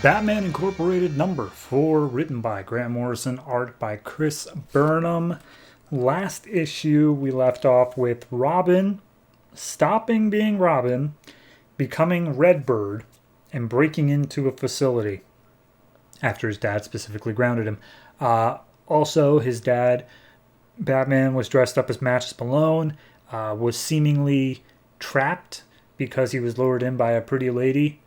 Batman Incorporated #4, written by Grant Morrison, art by Chris Burnham. Last issue, we left off with Robin stopping being Robin, becoming Redbird, and breaking into a facility after his dad specifically grounded him. Also, his dad, Batman, was dressed up as Matches Malone, was seemingly trapped because he was lured in by a pretty lady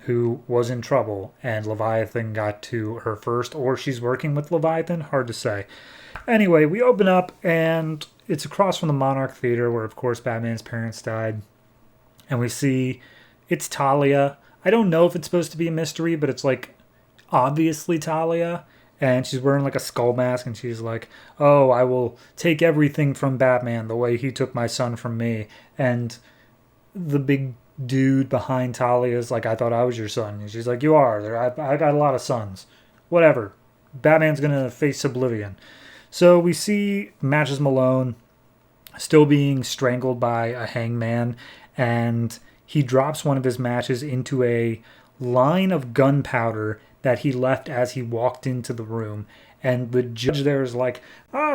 who was in trouble, and Leviathan got to her first, or she's working with Leviathan, hard to say. Anyway, we open up, and it's across from the Monarch Theater, where, of course, Batman's parents died. And we see it's Talia. I don't know if it's supposed to be a mystery, but it's, like, obviously Talia. And she's wearing, like, a skull mask, and she's like, oh, I will take everything from Batman the way he took my son from me. And the big dude behind Talia is like, I thought I was your son. And she's like, you are. I got a lot of sons. Whatever. Batman's going to face oblivion. So we see Matches Malone still being strangled by a hangman, and he drops one of his matches into a line of gunpowder that he left as he walked into the room. And the judge there is like,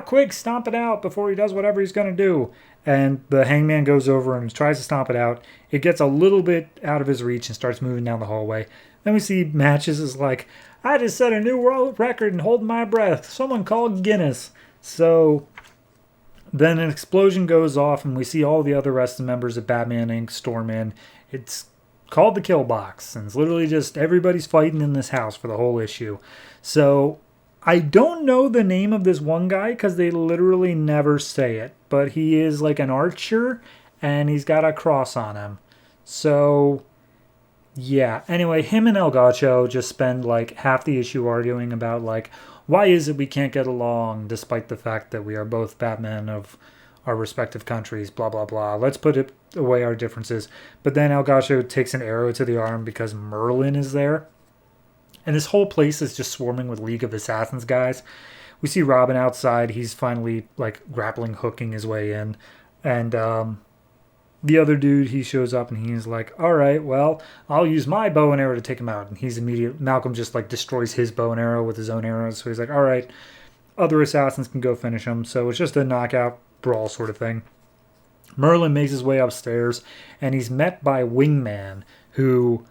quick, stomp it out before he does whatever he's going to do. And the hangman goes over and tries to stomp it out. It gets a little bit out of his reach and starts moving down the hallway. Then we see Matches is like, I just set a new world record and holding my breath. Someone called Guinness. So then an explosion goes off, and we see all the other rest of the members of Batman Inc. storm in. It's called the Kill Box, and it's literally just everybody's fighting in this house for the whole issue. So I don't know the name of this one guy because they literally never say it, but he is like an archer, and he's got a cross on him. So yeah, anyway, him and El Gacho just spend like half the issue arguing about like, why is it we can't get along despite the fact that we are both Batman of our respective countries, blah, blah, blah. Let's put it away our differences. But then El Gacho takes an arrow to the arm because Merlin is there. And this whole place is just swarming with League of Assassins guys. We see Robin outside. He's finally like grappling hooking his way in. And the other dude, he shows up and he's like, all right, well, I'll use my bow and arrow to take him out. And Malcolm just like destroys his bow and arrow with his own arrows. So he's like, all right, other assassins can go finish him. So it's just a knockout brawl sort of thing. Merlin makes his way upstairs, and he's met by Wingman, who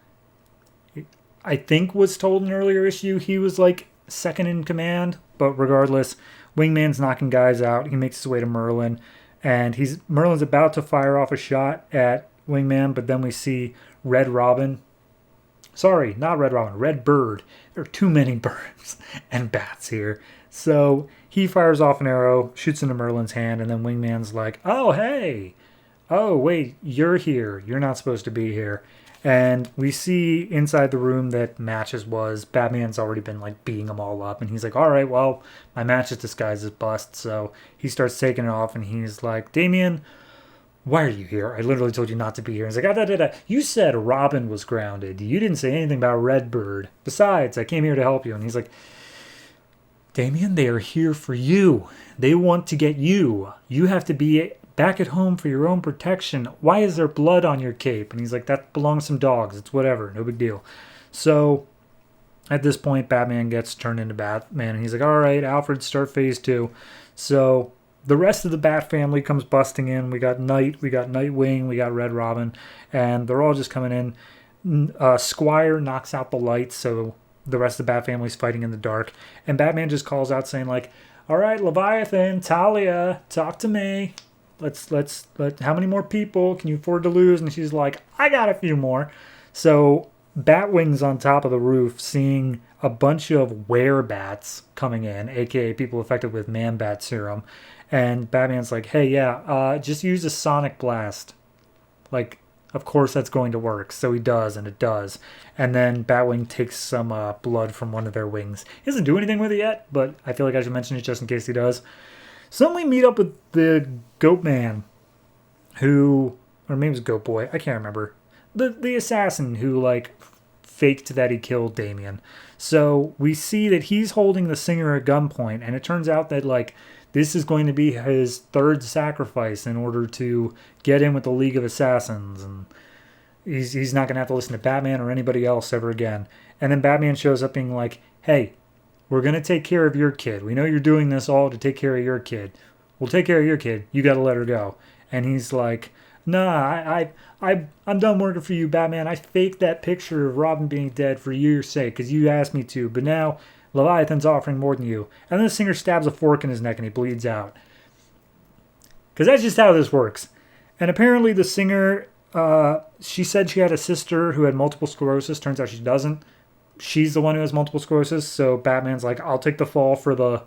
I think was told in an earlier issue he was like second in command. But regardless, Wingman's knocking guys out. He makes his way to Merlin, and Merlin's about to fire off a shot at Wingman, but then we see Red Robin. Sorry, not Red Robin, Red Bird. There are too many birds and bats here. So he fires off an arrow, shoots into Merlin's hand, and then Wingman's like, oh, hey. Oh, wait, you're here. You're not supposed to be here. And we see inside the room that Matches was. Batman's already been like beating them all up. And he's like, all right, well, my Matches disguise is bust. So he starts taking it off, and he's like, Damian, why are you here? I literally told you not to be here. He's like, you said Robin was grounded. You didn't say anything about Redbird. Besides, I came here to help you. And he's like, Damian, they are here for you. They want to get you. You have to be back at home for your own protection. Why is there blood on your cape? And he's like, that belongs to some dogs. It's whatever. No big deal. So at this point, Batman gets turned into Batman. And he's like, all right, Alfred, start phase 2. So the rest of the Bat family comes busting in. We got Night, we got Nightwing, we got Red Robin. And they're all just coming in. Squire knocks out the lights, so the rest of the Bat family's fighting in the dark. And Batman just calls out saying like, all right, Leviathan, Talia, talk to me. How many more people can you afford to lose? And she's like, I got a few more. So Batwing's on top of the roof seeing a bunch of werebats coming in, aka people affected with man-bat serum. And Batman's like, hey, just use a sonic blast. Like, of course that's going to work. So he does, and it does. And then Batwing takes some blood from one of their wings. He doesn't do anything with it yet, but I feel like I should mention it just in case he does. So then we meet up with the Goat Man, or maybe it was Goat Boy, I can't remember. The assassin who, like, faked that he killed Damian. So we see that he's holding the singer at gunpoint, and it turns out that, like, this is going to be his third sacrifice in order to get in with the League of Assassins. And He's not going to have to listen to Batman or anybody else ever again. And then Batman shows up being like, hey, we're going to take care of your kid. We know you're doing this all to take care of your kid. We'll take care of your kid. You got to let her go. And he's like, nah, I'm done working for you, Batman. I faked that picture of Robin being dead for your sake because you asked me to. But now Leviathan's offering more than you. And then the singer stabs a fork in his neck and he bleeds out. Because that's just how this works. And apparently the singer, she said she had a sister who had multiple sclerosis. Turns out she doesn't. She's the one who has multiple sclerosis. So Batman's like, I'll take the fall for the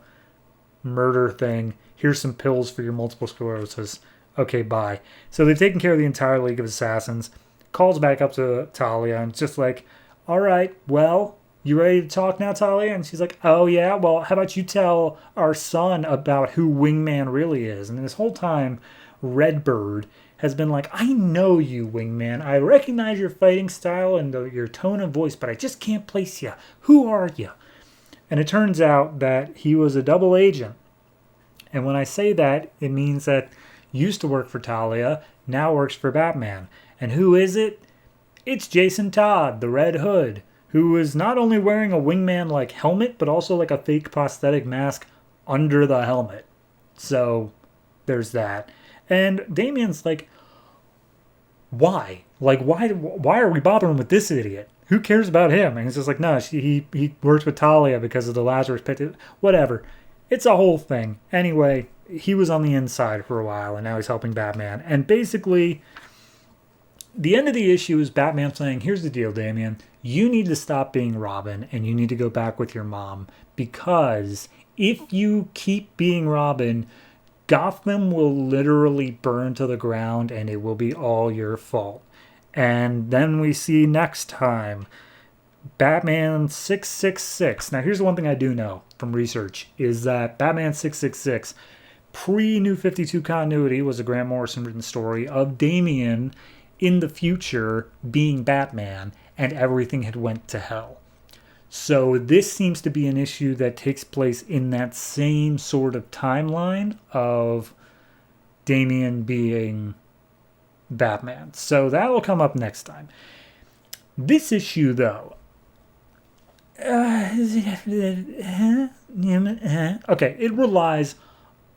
murder thing. Here's some pills for your multiple sclerosis. Okay, bye. So they've taken care of the entire League of Assassins. Calls back up to Talia and it's just like, all right, well, you ready to talk now, Talia? And she's like, oh yeah, well, how about you tell our son about who Wingman really is? And this whole time, Redbird has been like, I know you, Wingman. I recognize your fighting style and your tone of voice, but I just can't place you. Who are you? And it turns out that he was a double agent. And when I say that, it means that used to work for Talia, now works for Batman. And who is it? It's Jason Todd, the Red Hood, who is not only wearing a Wingman-like helmet, but also like a fake prosthetic mask under the helmet. So there's that. And Damian's like, why? Like, why are we bothering with this idiot? Who cares about him? And he's just like, no, he works with Talia because of the Lazarus Pit. Whatever. It's a whole thing. Anyway, he was on the inside for a while, and now he's helping Batman. And basically, the end of the issue is Batman saying, here's the deal, Damian. You need to stop being Robin, and you need to go back with your mom. Because if you keep being Robin, Gotham will literally burn to the ground, and it will be all your fault. And then we see next time, Batman 666. Now, here's the one thing I do know from research, is that Batman 666, pre-New 52 continuity, was a Grant Morrison written story of Damian in the future being Batman, and everything had went to hell. So this seems to be an issue that takes place in that same sort of timeline of Damian being Batman. So that will come up next time. This issue, though, okay, it relies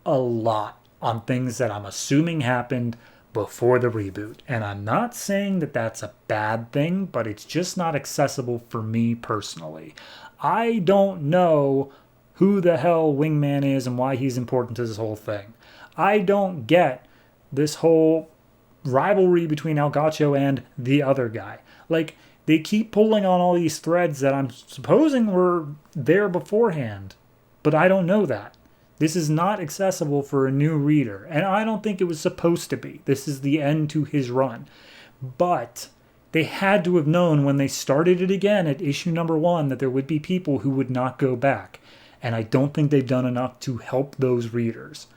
a lot on things that I'm assuming happened before the reboot. And I'm not saying that that's a bad thing, but it's just not accessible for me personally. I don't know who the hell Wingman is and why he's important to this whole thing. I don't get this whole rivalry between El Gacho and the other guy. Like, they keep pulling on all these threads that I'm supposing were there beforehand, but I don't know that. This is not accessible for a new reader, and I don't think it was supposed to be. This is the end to his run. But they had to have known when they started it again at issue number 1 that there would be people who would not go back. And I don't think they've done enough to help those readers,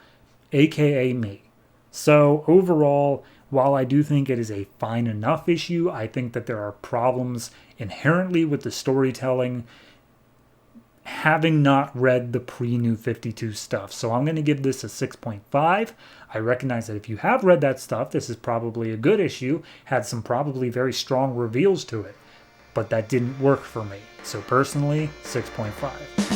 aka me. So overall, while I do think it is a fine enough issue, I think that there are problems inherently with the storytelling, having not read the pre-New 52 stuff. So I'm going to give this a 6.5. I recognize that if you have read that stuff, this is probably a good issue, had some probably very strong reveals to it, but that didn't work for me. So personally, 6.5.